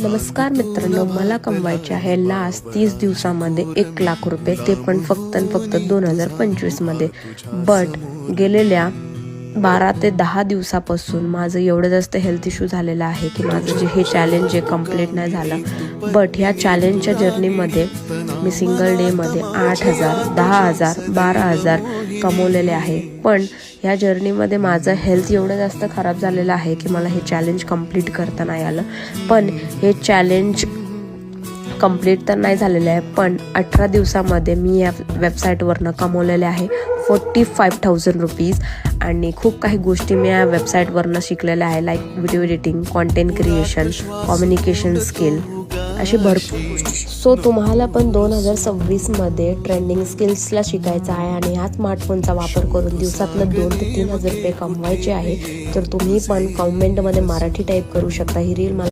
नमस्कार मित्रांनो, मला कमवायचे आहे लास्ट 30 दिवसामध्ये 1 लाख रुपये, ते पण फक्त 2025 मध्ये. बट गेलेल्या 12 ते 10 दिवसापासून माझं एवढं जास्त हेल्थ इश्यू झालेला आहे की माझं जे हे चॅलेंज जे कंप्लीट नाही झालं. बट ह्या चॅलेंजच्या जर्नीमध्ये मी सिंगल डेमध्ये 8,000, 10,000, 12,000 कमवलेले आहे. पण ह्या जर्नीमध्ये माझं हेल्थ एवढं जास्त खराब झालेलं आहे की मला हे चॅलेंज कंप्लीट करता नाही आलं. पण हे चॅलेंज कंप्लीट तर नाही झालेलं आहे, पण 18 दिवसामध्ये मी या वेबसाईटवरनं कमवलेले आहे 45,000 रुपीज. आणि खूप काही गोष्टी मी या वेबसाईटवरनं शिकलेल्या आहे, like video editing, content creation, communication skill, अशी भरपूर. सो तुम्हाला पण 2026मध्ये ट्रेंडिंग स्किल्सला शिकायचं आहे आणि ह्या स्मार्टफोनचा वापर करून दिवसातलं 2 ते 3 हजार रुपये कमवायचे आहे. तर तुम्ही पण कमेंटमध्ये मराठी टाईप करू शकता. ही रील मला